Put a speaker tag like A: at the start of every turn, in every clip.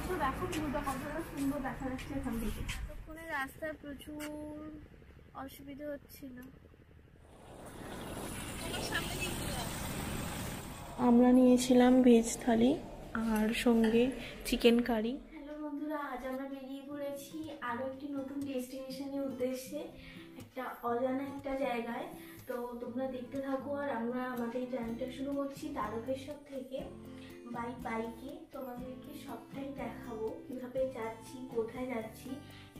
A: তো দেখো ভিউটা কতটা সুন্দর দেখা যাচ্ছে এখান থেকে। এতক্ষণে রাস্তায় প্রচুর অসুবিধা হচ্ছিল। আমরা নিয়েছিলাম ভেজ থালি আর সঙ্গে চিকেন কারি। হ্যালো বন্ধুরা, আজ আমরা বেরিয়ে পড়েছি আরও একটি নতুন ডেস্টিনেশনের উদ্দেশ্যে, একটা অজানা একটা জায়গায়। তো তোমরা দেখতে থাকো আর আমরা আমাদের জার্নিটা শুরু করছি তারকেশ্বর থেকে বাইকে। তোমাদেরকে সবটাই দেখাবো কীভাবে যাচ্ছি, কোথায় যাচ্ছি।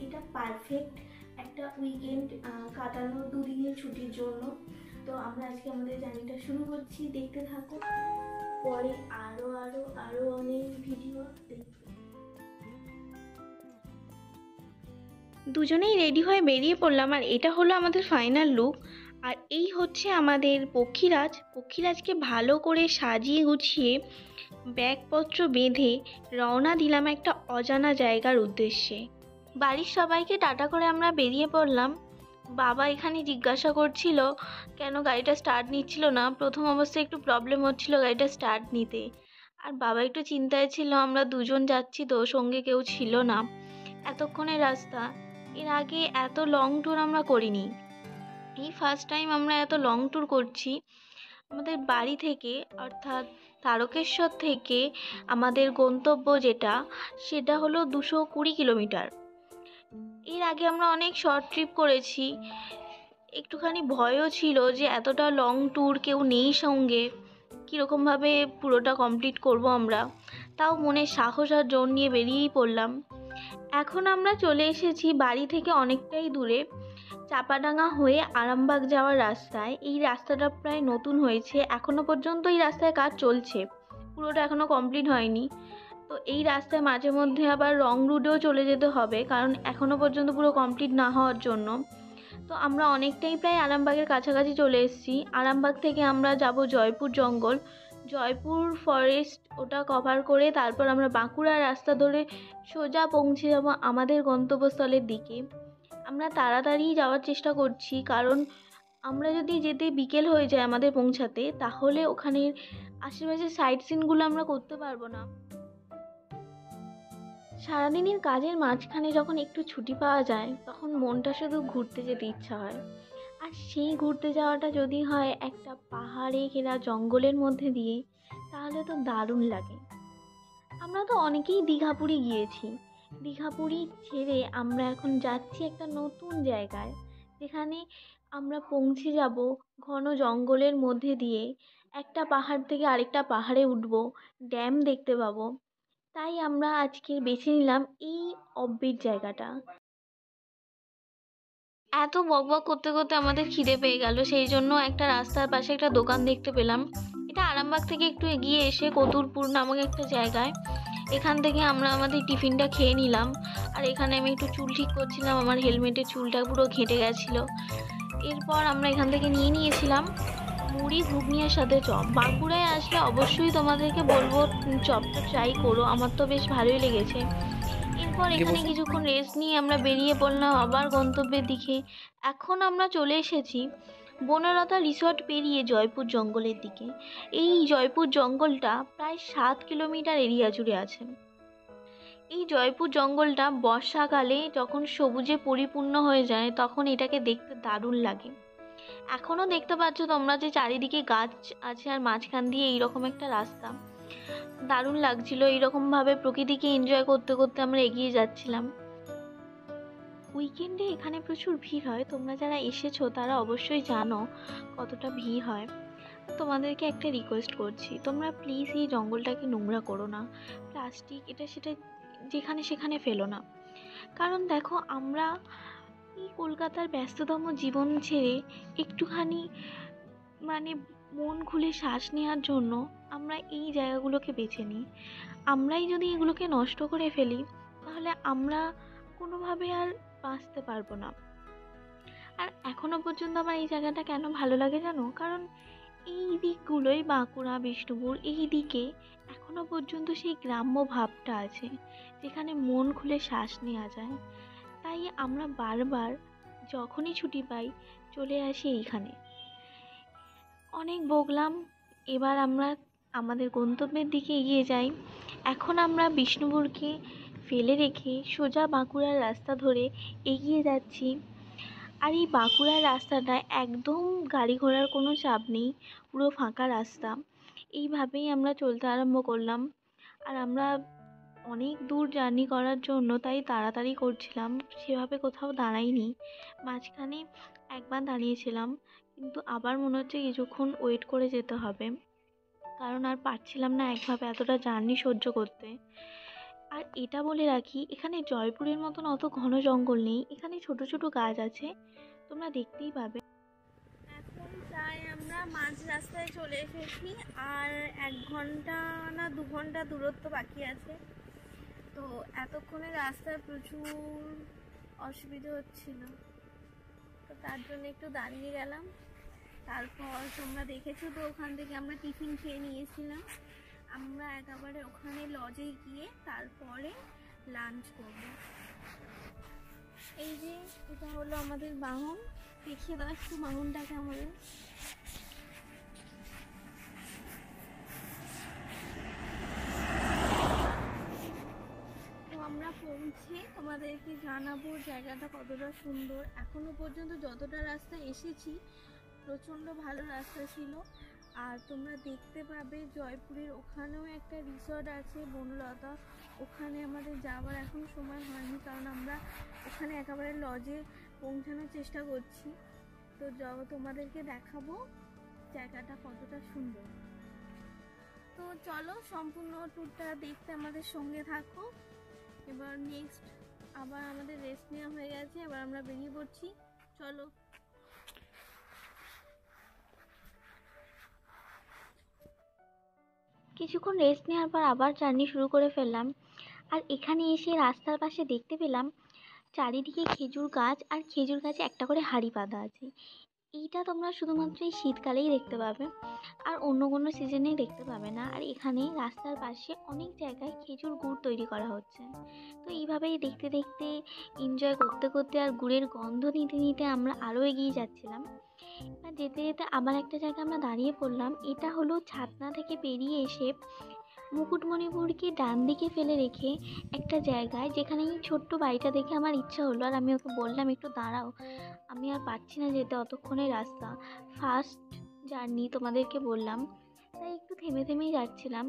A: এটা পারফেক্ট একটা উইকেন্ড কাটানোর দুদিনের ছুটির জন্য। তো আমরা আজকে আমাদের জার্নিটা শুরু করছি, দেখতে থাকো। পরে আরো অনেক ভিডিও দেখবে। দুজনেই রেডি হয়ে বেরিয়ে পড়লাম আর এটা হলো আমাদের ফাইনাল লুক। আর এই হচ্ছে আমাদের পক্ষীরাজকে ভালো করে সাজিয়ে গুছিয়ে ব্যাগপত্র বেঁধে রওনা দিলাম একটা অজানা জায়গার উদ্দেশ্যে। বাড়ির সবাইকে টাটা করে আমরা বেরিয়ে পড়লাম। বাবা এখানে জিজ্ঞাসা করছিল কেন গাড়িটা স্টার্ট নিচ্ছিল না। প্রথম অবস্থায় একটু প্রবলেম হচ্ছিল গাড়িটা স্টার্ট নিতে, আর বাবা একটু চিন্তায় ছিল। আমরা দুজন যাচ্ছি তো, সঙ্গে কেউ ছিল না। এতক্ষণের রাস্তা, এর আগে এত লং ট্যুর আমরা করিনি, এই ফার্স্ট টাইম আমরা এত লং ট্যুর করছি। আমাদের বাড়ি থেকে অর্থাৎ তারকেশ্বর থেকে আমাদের গন্তব্য সেটা হলো 220 কিলোমিটার। এর আগে আমরা অনেক শর্ট ট্রিপ করেছি, একটুখানি ভয়ও ছিল যে এতটা লং ট্যুর কেউ নেই সঙ্গে, কীরকমভাবে পুরোটা কমপ্লিট করব আমরা। তাও মনে সাহস আর জোর নিয়ে বেরিয়েই পড়লাম। এখন আমরা চলে এসেছি বাড়ি থেকে অনেকটাই দূরে, চাপাডাঙ্গা হয়ে আরামবাগ যাওয়ার রাস্তায়। এই রাস্তাটা প্রায় নতুন হয়েছে, এখনো পর্যন্ত এই রাস্তায় কাজ চলছে, পুরোটা এখনো কমপ্লিট হয়নি। তো এই রাস্তায় মাঝে মধ্যে আবার রং রুটেও চলে যেতে হবে, কারণ এখনো পর্যন্ত পুরো কমপ্লিট না হওয়ার জন্য। তো আমরা অনেকটাই প্রায় আরামবাগের কাছাকাছি চলে এসেছি। আরামবাগ থেকে আমরা যাব জয়পুর জঙ্গল, জয়পুর ফরেস্ট, ওটা কভার করে তারপর আমরা বাঁকুড়ার রাস্তা ধরে সোজা পৌঁছে যাব আমাদের গন্তব্যস্থলের দিকে। আমরা তাড়াতাড়ি যাওয়ার চেষ্টা করছি, কারণ আমরা যদি যেতে বিকেল হয়ে যায় আমাদের পৌঁছাতে, তাহলে ওখানের আশেপাশের সাইট সিনগুলো আমরা করতে পারবো না। সারাদিনের কাজের মাঝখানে যখন একটু ছুটি পাওয়া যায়, তখন মনটা শুধু ঘুরতে যেতে ইচ্ছা হয়। আর সেই ঘুরতে যাওয়াটা যদি হয় একটা পাহাড়ে ঘেরা জঙ্গলের মধ্যে দিয়ে, তাহলে তো দারুণ লাগে। আমরা তো অনেকেই দীঘা পুরী গিয়েছি, দীঘা পুরী ছেড়ে আমরা এখন যাচ্ছি একটা নতুন জায়গায়, যেখানে আমরা পৌঁছে যাব ঘন জঙ্গলের মধ্যে দিয়ে। একটা পাহাড় থেকে আরেকটা পাহাড়ে উঠবো, ড্যাম দেখতে পাবো। তাই আমরা আজকে বেছে নিলাম এই অব্বির জায়গাটা। এত বকবক করতে করতে আমাদের খিদে পেয়ে গেল, সেই জন্য একটা রাস্তার পাশে একটা দোকান দেখতে পেলাম। এটা আরামবাগ থেকে একটু এগিয়ে এসে কতুরপুর নামক একটা জায়গায়। এখান থেকে আমরা আমাদের টিফিনটা খেয়ে নিলাম। আর এখানে আমি একটু চুল ঠিক করছিলাম, আমার হেলমেটের চুলটা পুরো ঘেঁটে গেছিলো। এরপর আমরা এখান থেকে নিয়েছিলাম মুড়ি, ঘুগনির সাথে চপ। বাঁকুড়ায় আসলে অবশ্যই তোমাদেরকে বলবো চপটা ট্রাই করো, আমার তো বেশ ভালোই লেগেছে। এরপর এখানে কিছুক্ষণ রেস্ট নিয়ে আমরা বেরিয়ে পড়লাম আবার গন্তব্যের দিকে। এখন আমরা চলে এসেছি বনলতা রিসর্ট পেরিয়ে জয়পুর জঙ্গলের দিকে। এই জয়পুর জঙ্গলটা প্রায় 7 কিলোমিটার এরিয়া জুড়ে আছে। এই জয়পুর জঙ্গলটা বর্ষাকালে যখন সবুজে পরিপূর্ণ হয়ে যায়, তখন এটাকে দেখতে দারুণ লাগে। এখনও দেখতে পাচ্ছ তোমরা যে চারিদিকে গাছ আছে আর মাঝখান দিয়ে এইরকম একটা রাস্তা। দারুণ লাগছিল, এইরকমভাবে প্রকৃতিকে এনজয় করতে করতে আমরা এগিয়ে যাচ্ছিলাম। উইকেন্ডে এখানে প্রচুর ভিড় হয়, তোমরা যারা এসেছো তারা অবশ্যই জানো কতটা ভিড় হয়। তোমাদেরকে একটা রিকোয়েস্ট করছি, তোমরা প্লিজ এই জঙ্গলটাকে নোংরা করো না, প্লাস্টিক এটা সেটা যেখানে সেখানে ফেলো না। কারণ দেখো, আমরা এই কলকাতার ব্যস্ততম জীবন ছেড়ে একটুখানি মন খুলে শ্বাস নেওয়ার জন্য আমরা এই জায়গাগুলোকে বেছে নিই। আমরাই যদি এগুলোকে নষ্ট করে ফেলি, তাহলে আমরা কোনোভাবে আর বাঁচতে পারবো না। আর এখনো পর্যন্ত আমার এই জায়গাটা কেন ভালো লাগে জানো? কারণ এই দিকগুলোই, বাঁকুড়া, বিষ্ণুপুর, এই দিকে এখনো পর্যন্ত সেই গ্রাম্য ভাবটা আছে, যেখানে মন খুলে শ্বাস নেওয়া যায়। তাই আমরা বারবার যখনই ছুটি পাই চলে আসি এইখানে। অনেক বকলাম, এবার আমরা আমাদের গন্তব্যের দিকে এগিয়ে যাই। এখন আমরা বিষ্ণুপুরকে ফেলে রেখে সোজা বাঁকুড়ার রাস্তা ধরে এগিয়ে যাচ্ছি। আর এই বাঁকুড়ার রাস্তাটা একদম গাড়ি ঘোড়ার কোনো চাপ নেই, পুরো ফাঁকা রাস্তা। এইভাবেই আমরা চলতে আরম্ভ করলাম। আর আমরা অনেক দূর জার্নি করার জন্য তাই তাড়াতাড়ি করছিলাম, সেভাবে কোথাও দাঁড়াইনি। মাঝখানে একবার দাঁড়িয়েছিলাম, কিন্তু আবার মনে হচ্ছে কিছুক্ষণ ওয়েট করে যেতে হবে, কারণ আর পারছিলাম না একভাবে এতটা জার্নি সহ্য করতে। আর এটা বলে রাখি, এখানে জয়পুরের মতন অত ঘন জঙ্গল নেই, এখানে ছোট ছোট গাছ আছে, তোমরা দেখতেই পাবে। এখন প্রায় আমরা মাঝ রাস্তায় চলে এসেছি, আর 1 ঘন্টা না 2 ঘন্টা দূরত্ব বাকি আছে। তো এতক্ষণে রাস্তায় প্রচুর অসুবিধা হচ্ছিল, তো তার জন্য একটু দাঁড়িয়ে গেলাম। তারপর তোমরা দেখেছো তো, ওখান থেকে আমরা টিফিন খেয়ে নিয়েছিলাম। আমরা একেবারে ওখানে লজে গিয়ে তারপরে লাঞ্চ করব। এই যে এটা হলো আমাদের বাহন, দেখিয়ে দাও একটু বাহনটাকে আমাদের। তো আমরা পৌঁছে তোমাদেরকে জানাবো জায়গাটা কতটা সুন্দর। এখনো পর্যন্ত যতটা রাস্তা এসেছি প্রচণ্ড ভালো রাস্তা ছিল। আর তোমরা দেখতে পাবে জয়পুরের ওখানেও একটা রিসর্ট আছে বনলতা, ওখানে আমাদের যাওয়ার এখন সময় হয়নি, কারণ আমরা ওখানে একেবারে লজে পৌঁছানোর চেষ্টা করছি। তো তোমাদেরকে দেখাবো জায়গাটা কতটা সুন্দর। তো চলো সম্পূর্ণ ট্যুরটা দেখতে আমাদের সঙ্গে থাকো। এবার নেক্সট আবার আমাদের রেস্ট নেওয়া হয়ে গেছে, এবার আমরা বেরিয়ে পড়ছি, চলো। কিছুক্ষণ রেস্ট নেওয়ার পর আবার জার্নি শুরু করে ফেললাম। আর এখানে এসে রাস্তার পাশে দেখতে পেলাম চারিদিকে খেজুর গাছ, আর খেজুর গাছে একটা করে হাঁড়ি বাঁধা আছে। এইটা তোমরা শুধুমাত্র এই শীতকালেই দেখতে পাবে, আর অন্য কোনো সিজনেই দেখতে পাবে না। আর এখানে রাস্তার পাশে অনেক জায়গায় খেজুর গুড় তৈরি করা হচ্ছে। তো এইভাবেই দেখতে দেখতে, এনজয় করতে করতে আর গুড়ের গন্ধ নিতে নিতে আমরা আরও এগিয়ে যাচ্ছিলাম। আর যেতে যেতে আবার একটা জায়গায় আমরা দাঁড়িয়ে পড়লাম। এটা হলো ছাতনা থেকে বেরিয়ে এসে মুকুটমণিপুরকে ডান দিকে ফেলে রেখে একটা জায়গায়, যেখানে এই ছোট্ট বাড়িটা দেখে আমার ইচ্ছা হলো, আর আমি ওকে বললাম একটু দাঁড়াও, আমি আর পারছি না যেতে অতক্ষণের রাস্তা, ফার্স্ট জার্নি তোমাদেরকে বললাম, তাই একটু থেমে থেমেই যাচ্ছিলাম।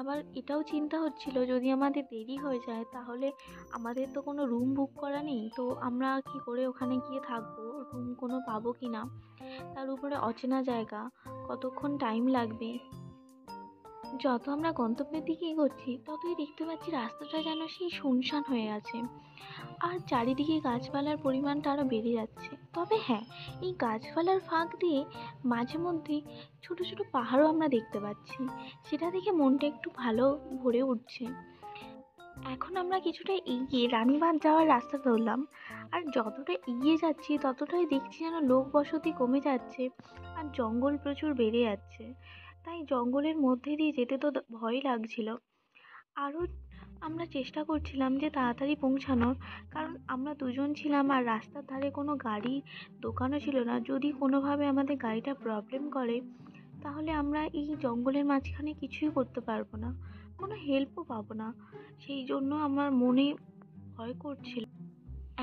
A: আবার এটাও চিন্তা হচ্ছিল যদি আমাদের দেরি হয়ে যায় তাহলে আমাদের তো কোনো রুম বুক করা নেই, তো আমরা কি করে ওখানে গিয়ে থাকবো, রুম কোনো পাবো কি না, তার উপরে অচেনা জায়গা, কতক্ষণ টাইম লাগবে। যত আমরা গন্তব্যের দিকে এগোচ্ছি ততই দেখতে পাচ্ছি রাস্তাটা যেন সেই শুনশান হয়ে আছে, আর চারিদিকে গাছপালার পরিমাণটা আরও বেড়ে যাচ্ছে। তবে হ্যাঁ, এই গাছপালার ফাঁক দিয়ে মাঝে মধ্যে ছোট ছোট পাহাড়ও আমরা দেখতে পাচ্ছি, সেটা দেখে মনটা একটু ভালো ভরে উঠছে। এখন আমরা কিছুটা এগিয়ে রানীবাঁধ যাওয়ার রাস্তা ধরলাম, আর যতটা এগিয়ে যাচ্ছি ততটাই দেখছি যেন লোক বসতি কমে যাচ্ছে, আর জঙ্গল প্রচুর বেড়ে যাচ্ছে। তাই জঙ্গলের মধ্যে দিয়ে যেতে তো ভয় লাগছিল। আরও আমরা চেষ্টা করছিলাম যে তাড়াতাড়ি পৌঁছানোর, কারণ আমরা দুজন ছিলাম আর রাস্তার ধারে কোনো গাড়ি দোকানও ছিল না। যদি কোনোভাবে আমাদের গাড়িটা প্রবলেম করে তাহলে আমরা এই জঙ্গলের মাঝখানে কিছুই করতে পারবো না, কোনো হেল্পও পাবো না, সেই জন্য আমার মনে ভয় করছিল।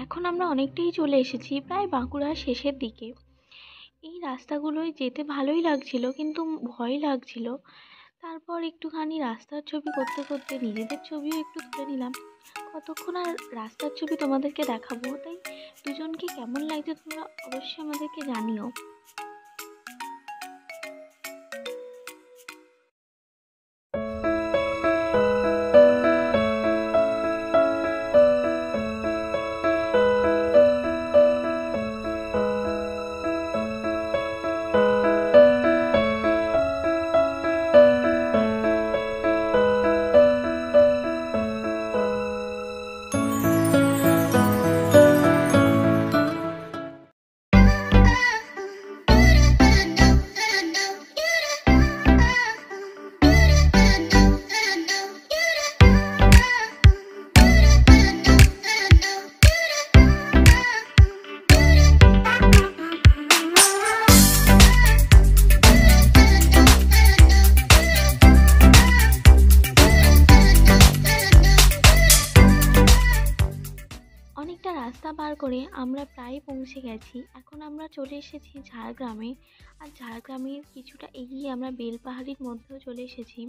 A: এখন আমরা অনেকটাই চলে এসেছি, প্রায় বাঁকুড়ার শেষের দিকে। এই রাস্তাগুলোয় যেতে ভালোই লাগছিল, কিন্তু ভয় লাগছিল। তারপর একটুখানি রাস্তার ছবি করতে করতে নিজেদের ছবিও একটু তুলে নিলাম। কতক্ষণ আর রাস্তার ছবি তোমাদেরকে দেখাবো, তাই দুজনকে কেমন লাগছে তোমরা অবশ্যই আমাদেরকে জানিও। রাস্তা পার করে আমরা প্রায় পৌঁছে গেছি। এখন আমরা চলে এসেছি ঝাড়গ্রামে। আর ঝাড়গ্রামের কিছুটা এগিয়ে আমরা বেলপাহাড়ির মধ্যেও চলে এসেছি।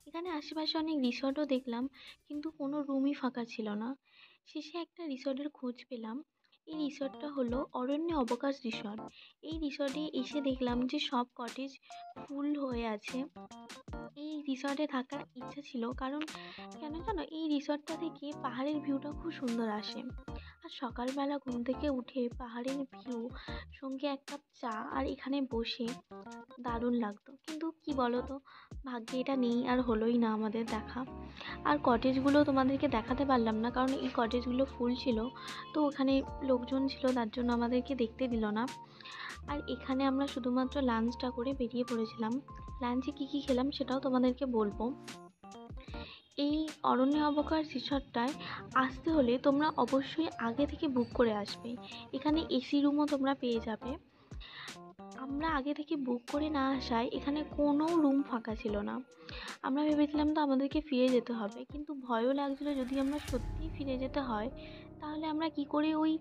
A: এখানে আশেপাশে অনেক রিসর্টও দেখলাম, কিন্তু কোনো রুমই ফাঁকা ছিল না। শেষে একটা রিসর্টের খোঁজ পেলাম। এই রিসর্টটা হলো অরণ্য অবকাশ রিসর্ট। এই রিসর্টে এসে দেখলাম যে সব কটেজ ফুল হয়ে আছে। এই রিসর্টে থাকার ইচ্ছা ছিল, কারণ কেন জানো, এই রিসর্টটা থেকে পাহাড়ের ভিউটা খুব সুন্দর আসে। আর সকালবেলা ঘুম থেকে উঠে পাহাড়ের ভিউ সঙ্গে এক কাপ চা আর এখানে বসে দারুণ লাগতো। কিন্তু কি বলো তো, ভাগ্যে এটা নেই আর হলোই না আমাদের দেখা। আর কটেজগুলো তোমাদেরকে দেখাতে পারলাম না, কারণ এই কটেজগুলো ফুল ছিল। তো ওখানে লোকজন ছিল, তার জন্য আমাদেরকে দেখতে দিল না। আর এখানে আমরা শুধুমাত্র লাঞ্চটা করে বেরিয়ে পড়েছিলাম। লাঞ্চে কী কী খেলাম সেটাও তোমাদেরকে বলবো। এই অরণ্য অবকাশ রিসর্টটায় আসতে হলে তোমরা অবশ্যই আগে থেকে বুক করে আসবে। এখানে এসি রুমও তোমরা পেয়ে যাবে। আমরা আগে থেকে বুক করে না আসায় এখানে কোনো রুম ফাঁকা ছিল না। আমরা ভেবেছিলাম তো আমাদেরকে ফিরে যেতে হবে, কিন্তু ভয়ও লাগছিলো যদি আমরা সত্যিই ফিরে যেতে হয় তাহলে আমরা কি করে ওই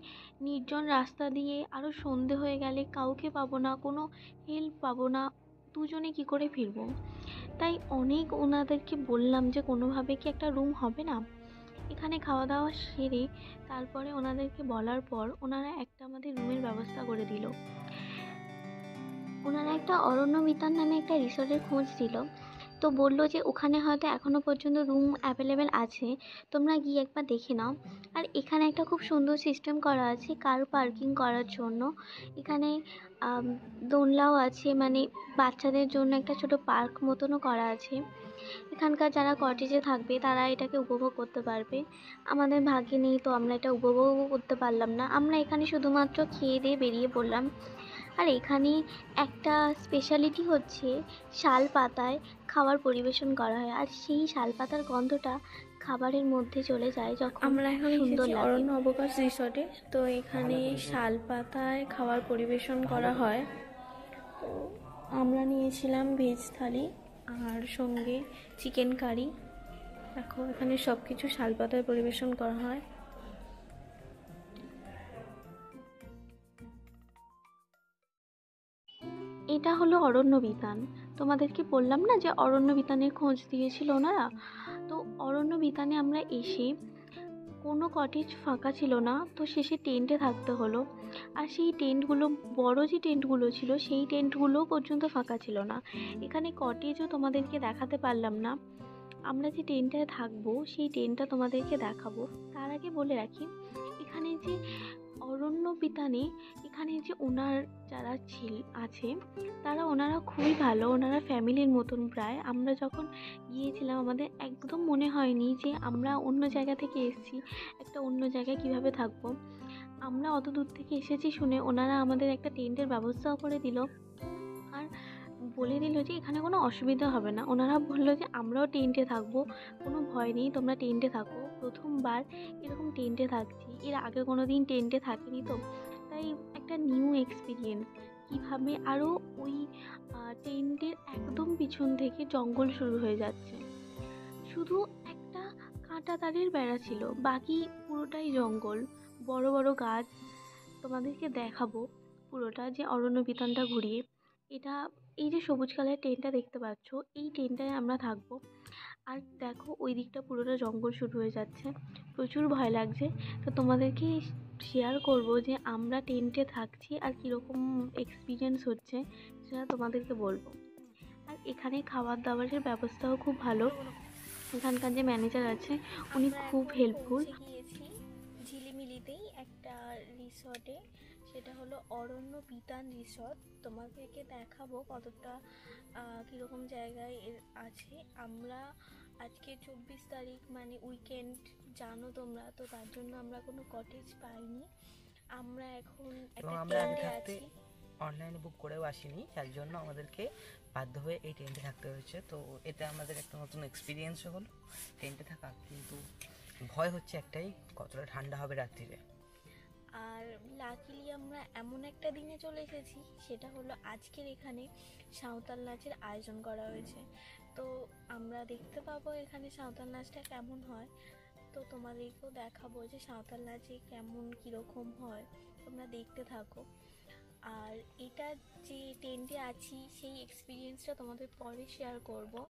A: নির্জন রাস্তা দিয়ে, আরও সন্ধে হয়ে গেলে কাউকে পাবো না, কোনো হেল্প পাবো না, দুজনে কি করে ফিরবো। তাই অনেক ওনাদেরকে বললাম যে কোনোভাবে কি একটা রুম হবে না। এখানে খাওয়া দাওয়া সেরে তারপরে ওনাদেরকে বলার পর ওনারা একটা আমাদের রুমের ব্যবস্থা করে দিল। ওনারা একটা অরণ্য বিতান নামে একটা রিসর্টের খোঁজ দিল। তো বললো যে ওখানে হয়তো এখনও পর্যন্ত রুম অ্যাভেলেবেল আছে, তোমরা গিয়ে একবার দেখে নাও। আর এখানে একটা খুব সুন্দর সিস্টেম করা আছে কার পার্কিং করার জন্য। এখানে আম, দোলনাও আছে, মানে বাচ্চাদের জন্য একটা ছোট পার্ক মতনও করা আছে। এখানকার যারা কটেজে থাকবে তারা এটাকে উপভোগ করতে পারবে। আমাদের ভাগ্যে নেই, তো আমরা এটা উপভোগও করতে পারলাম না। আমরা এখানে শুধুমাত্র খেয়ে দিয়ে বেরিয়ে পড়লাম। আর এখানে একটা স্পেশালিটি হচ্ছে শাল পাতায় খাবার পরিবেশন করা হয়, আর সেই শাল পাতার গন্ধটা খাবারের মধ্যে চলে যায় যখন
B: আমরা এখন
A: সুন্দর
B: এসেছি
A: লাগে।
B: অরণ্য অবকাশ রিসর্টে। তো এখানে শাল পাতায় খাবার পরিবেশন করা হয়। তো আমরা নিয়েছিলাম ভেজ থালি আর সঙ্গে চিকেন কারি। দেখো এখানে সব কিছু শাল পাতায় পরিবেশন করা হয়।
A: এটা হলো অরণ্য বিতান। তোমাদেরকে বললাম না যে অরণ্য বিতানের খোঁজ দিয়েছিল ওনারা। তো অরণ্য বিতানে আমরা এসে কোনো কটেজ ফাঁকা ছিল না, তো শেষে টেন্টে থাকতে হলো। আর সেই টেন্টগুলো, বড় যে টেন্টগুলো ছিল সেই টেন্টগুলোও পর্যন্ত ফাঁকা ছিল না। এখানে কটেজও তোমাদেরকে দেখাতে পারলাম না। আমরা যে টেন্টটায় থাকবো সেই টেন্টটা তোমাদেরকে দেখাবো। তার আগে বলে রাখি, এখানে যে অরণ্য বিতানে, এখানে যে ওনার যারা আছে তারা, ওনারা খুবই ভালো। ওনারা ফ্যামিলির মতন প্রায়। আমরা যখন গিয়েছিলাম আমাদের একদম মনে হয়নি যে আমরা অন্য জায়গা থেকে এসেছি, একটা অন্য জায়গায় কিভাবে থাকবো। আমরা অত দূর থেকে এসেছি শুনে ওনারা আমাদের একটা টেন্টের ব্যবস্থাও করে দিল। আর বলে দিল যে এখানে কোনো অসুবিধা হবে না। ওনারা বললো যে আমরাও টেন্টে থাকবো, কোনো ভয় নেই, তোমরা টেন্টে থাকো। প্রথমবার এরকম টেন্টে থাকছি, এর আগে কোনো দিন টেন্টে থাকিনি, তো তাই একটা নিউ এক্সপিরিয়েন্স। কীভাবে আরও ওই টেন্টের একদম পিছন থেকে জঙ্গল শুরু হয়ে যাচ্ছে। শুধু একটা কাঁটা তারের বেড়া ছিল, বাকি পুরোটাই জঙ্গল, বড় বড় গাছ। তোমাদেরকে দেখাবো পুরোটা, যে অরণ্য বিতানটা ঘুরিয়ে। এটা, এই যে সবুজ কালারের টেন্টটা দেখতে পাচ্ছ, এই টেন্টটায় আমরা থাকবো। আর দেখো ওই দিকটা পুরোটা জঙ্গল শুরু হয়ে যাচ্ছে, প্রচুর ভয় লাগছে। তো তোমাদেরকে শেয়ার করব যে আমরা টেন্টে থাকছি আর কীরকম এক্সপিরিয়েন্স হচ্ছে সেটা তোমাদেরকে বলবো। আর এখানে খাবার দাবারের ব্যবস্থাও খুব ভালো। এখানকার যে ম্যানেজার আছে উনি খুব হেল্পফুল।
B: গিয়েছি ঝিলিমিলিতেই একটা রিসর্টে, সেটা হলো অরণ্য বিতান রিসর্ট। তোমাদেরকে দেখাবো কতটা কীরকম জায়গায় আছে। আমরা আজকে 24 তারিখ, মানে উইকেন্ড, জানো তোমরা তো, তার জন্য আমরা কোনো কটেজ পাইনি। আমরা এখন একটা টেন্টে আছি।
C: অনলাইনে বুক করেও আসিনি, যার জন্য আমাদেরকে বাধ্য হয়ে এই টেন্টে থাকতে হয়েছে। তো এটা আমাদের একটা নতুন এক্সপিরিয়েন্সও হলো টেন্টে থাকা, কিন্তু ভয় হচ্ছে একটাই, কতটা ঠান্ডা হবে রাত্রিরে।
B: আর লাকিলি আমরা এমন একটা দিনে চলে এসেছি, সেটা হলো আজকের এখানে সাঁওতাল নাচের আয়োজন করা হয়েছে। তো আমরা দেখতে পাবো এখানে সাঁওতাল নাচটা কেমন হয়। তো তোমাদেরকেও দেখাবো যে সাঁওতাল নাচে কেমন কীরকম হয়, তোমরা দেখতে থাকো। আর এটা যে টেন্টে আছি সেই এক্সপিরিয়েন্সটা তোমাদের পরে শেয়ার করব।